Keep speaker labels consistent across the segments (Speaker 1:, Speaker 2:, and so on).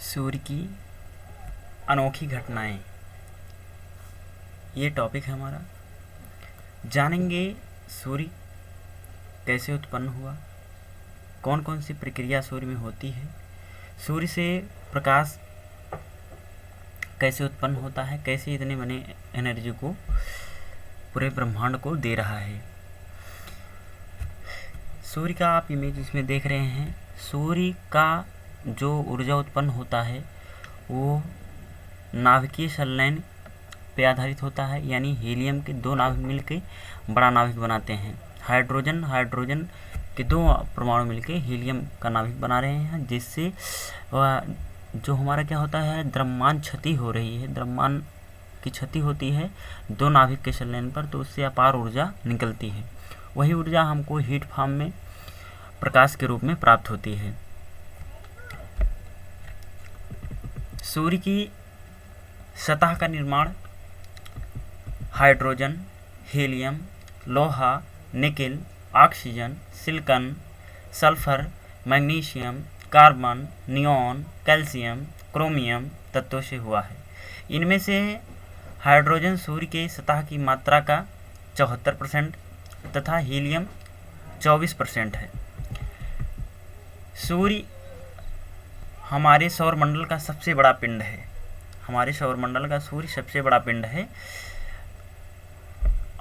Speaker 1: सूर्य की अनोखी घटनाएं, ये टॉपिक है हमारा। जानेंगे सूर्य कैसे उत्पन्न हुआ, कौन कौन सी प्रक्रिया सूर्य में होती है, सूर्य से प्रकाश कैसे उत्पन्न होता है, कैसे इतने बने एनर्जी को पूरे ब्रह्मांड को दे रहा है। सूर्य का आप इमेज इसमें देख रहे हैं। सूर्य का जो ऊर्जा उत्पन्न होता है वो नाभिकीय संलयन पे आधारित होता है, यानी हीलियम के दो नाभिक मिलकर बड़ा नाभिक बनाते हैं। हाइड्रोजन के दो परमाणु मिलकर हीलियम का नाभिक बना रहे हैं, जिससे जो हमारा क्या होता है, द्रव्यमान क्षति हो रही है, द्रव्यमान की क्षति होती है दो नाभिक के संलयन पर, तो उससे अपार ऊर्जा निकलती है। वही ऊर्जा हमको हीट फॉर्म में प्रकाश के रूप में प्राप्त होती है। सूर्य की सतह का निर्माण हाइड्रोजन, हीलियम, लोहा, nickel, oxygen, silicon, sulphur, magnesium, carbon, neon, calcium, chromium तत्वों से हुआ है। इनमें से हाइड्रोजन सूर्य के सतह की मात्रा का 74% तथा हीलियम 24% है। सूर्य हमारे सौरमंडल का सबसे बड़ा पिंड है। हमारे सौरमंडल का सूर्य सबसे बड़ा पिंड है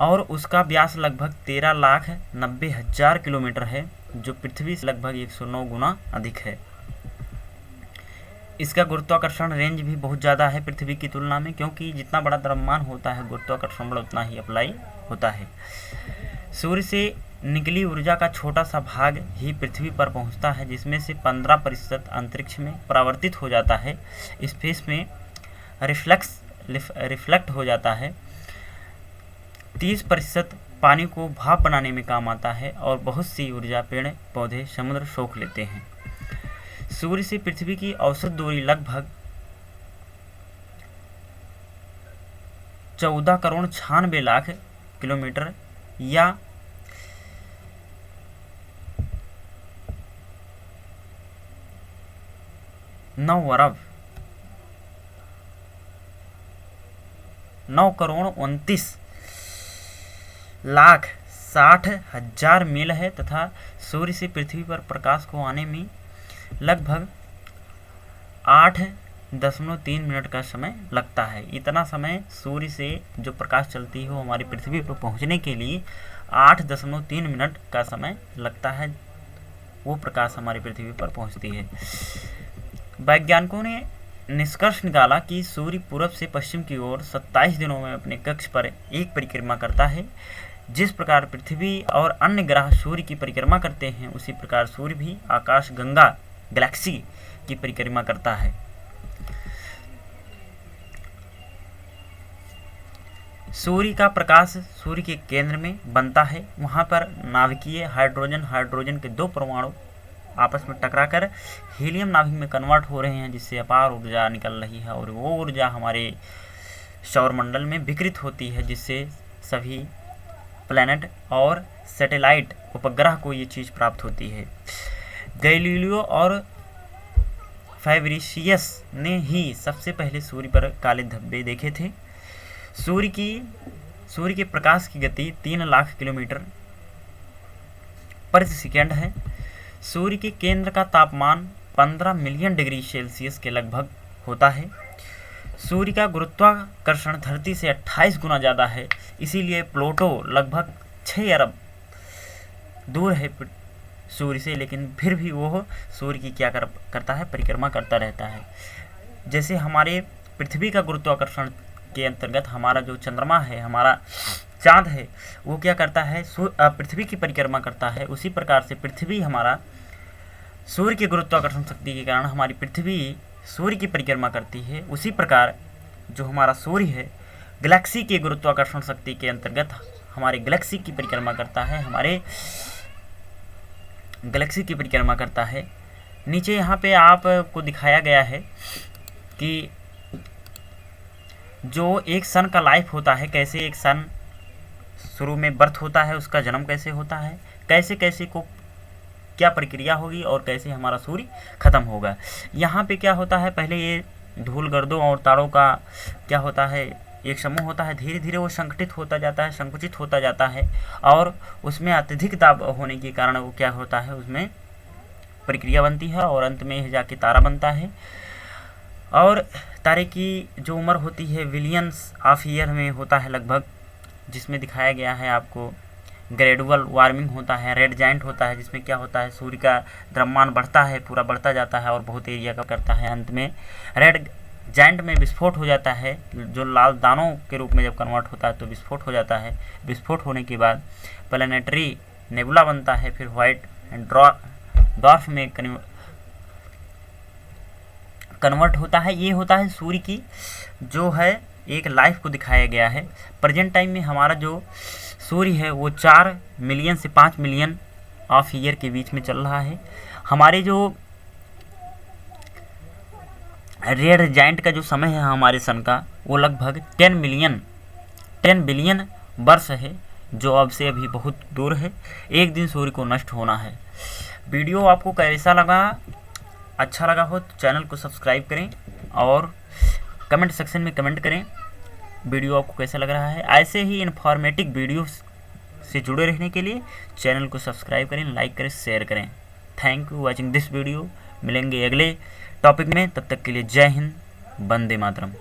Speaker 1: और उसका व्यास लगभग 13,90,000 किलोमीटर है, जो पृथ्वी से लगभग 109 गुना अधिक है। इसका गुरुत्वाकर्षण रेंज भी बहुत ज़्यादा है पृथ्वी की तुलना में, क्योंकि जितना बड़ा द्रव्यमान होता है गुरुत्वाकर्षण बल उतना ही अप्लाई होता है। सूर्य से निकली ऊर्जा का छोटा सा भाग ही पृथ्वी पर पहुंचता है, जिसमें से 15% अंतरिक्ष में परावर्तित हो जाता है, स्पेस में रिफ्लेक्ट हो जाता है। 30% पानी को भाप बनाने में काम आता है और बहुत सी ऊर्जा पेड़ पौधे समुद्र सोख लेते हैं। सूर्य से पृथ्वी की औसत दूरी लगभग 14,96,00,000 किलोमीटर या 9,29,60,000 मील है तथा सूर्य से पृथ्वी पर प्रकाश को आने में लगभग 8.3 मिनट का समय लगता है। इतना समय सूर्य से जो प्रकाश चलती है वो हमारी पृथ्वी पर पहुंचने के लिए 8.3 मिनट का समय लगता है। वो प्रकाश हमारी पृथ्वी पर पहुंचती है। वैज्ञानिकों ने निष्कर्ष निकाला कि सूर्य पूरब से पश्चिम की ओर 27 दिनों में अपने कक्ष पर एक परिक्रमा करता है। जिस प्रकार पृथ्वी और अन्य ग्रह सूर्य की परिक्रमा करते हैं, उसी प्रकार सूर्य भी आकाश गंगा गैलेक्सी की परिक्रमा करता है। सूर्य का प्रकाश सूर्य के केंद्र में बनता है। वहां पर नाभिकीय हाइड्रोजन के दो परमाणु आपस में टकराकर हीलियम नाभिक में कन्वर्ट हो रहे हैं, जिससे अपार ऊर्जा निकल रही है और वो ऊर्जा हमारे सौरमंडल में विकृत होती है, जिससे सभी प्लैनेट और सैटेलाइट उपग्रह को ये चीज़ प्राप्त होती है। गैलीलियो और फैब्रिशियस ने ही सबसे पहले सूर्य पर काले धब्बे देखे थे। सूर्य के प्रकाश की गति 3 लाख किलोमीटर प्रति सेकंड है। सूर्य के केंद्र का तापमान 15 मिलियन डिग्री सेल्सियस के लगभग होता है। सूर्य का गुरुत्वाकर्षण धरती से 28 गुना ज़्यादा है, इसीलिए प्लूटो लगभग 6 अरब दूर है सूर्य से, लेकिन फिर भी वो सूर्य की क्या करता है, परिक्रमा करता रहता है। जैसे हमारे पृथ्वी का गुरुत्वाकर्षण के अंतर्गत हमारा जो चंद्रमा है, हमारा चांद है, वो क्या करता है, पृथ्वी की परिक्रमा करता है। उसी प्रकार से पृथ्वी हमारा सूर्य के गुरुत्वाकर्षण शक्ति के कारण हमारी पृथ्वी सूर्य की परिक्रमा करती है। उसी प्रकार जो हमारा सूर्य है गैलेक्सी के गुरुत्वाकर्षण शक्ति के अंतर्गत हमारे गैलेक्सी की परिक्रमा करता है, हमारे गैलेक्सी की परिक्रमा करता है। नीचे यहाँ पे आपको दिखाया गया है कि जो एक सन का लाइफ होता है, कैसे एक सन शुरू में बर्थ होता है, उसका जन्म कैसे होता है, कैसे कैसे को क्या प्रक्रिया होगी और कैसे हमारा सूर्य ख़त्म होगा। यहाँ पे क्या होता है, पहले ये धूल गर्दों और तारों का क्या होता है, एक समूह होता है, धीरे धीरे वो संगठित होता जाता है, संकुचित होता जाता है और उसमें अत्यधिक दाब होने के कारण वो क्या होता है, उसमें प्रक्रिया बनती है और अंत में जाके तारा बनता है। और तारे की जो उम्र होती है बिलियंस ऑफ ईयर में होता है लगभग, जिसमें दिखाया गया है आपको ग्रेजुअल वार्मिंग होता है, रेड जाइंट होता है, जिसमें क्या होता है सूर्य का द्रव्यमान बढ़ता है, पूरा बढ़ता जाता है और बहुत एरिया का करता है। अंत में रेड जाइंट में विस्फोट हो जाता है, जो लाल दानों के रूप में जब कन्वर्ट होता है तो विस्फोट हो जाता है। विस्फोट होने के बाद प्लैनेटरी नेबुला बनता है, फिर व्हाइट ड्वार्फ में कन्वर्ट होता है। ये होता है सूर्य की जो है एक लाइफ को दिखाया गया है। प्रेजेंट टाइम में हमारा जो सूर्य है वो 4 मिलियन से 5 मिलियन ऑफ ईयर के बीच में चल रहा है। हमारे जो रेड जाइंट का जो समय है हमारे सन का, वो लगभग 10 बिलियन वर्ष है, जो अब से अभी बहुत दूर है। एक दिन सूर्य को नष्ट होना है। वीडियो आपको कैसा लगा, अच्छा लगा हो तो चैनल को सब्सक्राइब करें और कमेंट सेक्शन में कमेंट करें वीडियो आपको कैसा लग रहा है। ऐसे ही इन्फॉर्मेटिव वीडियो से जुड़े रहने के लिए चैनल को सब्सक्राइब करें, लाइक करें, शेयर करें। Thank you watching this video. मिलेंगे अगले टॉपिक में, तब तक के लिए जय हिंद, वंदे मातरम।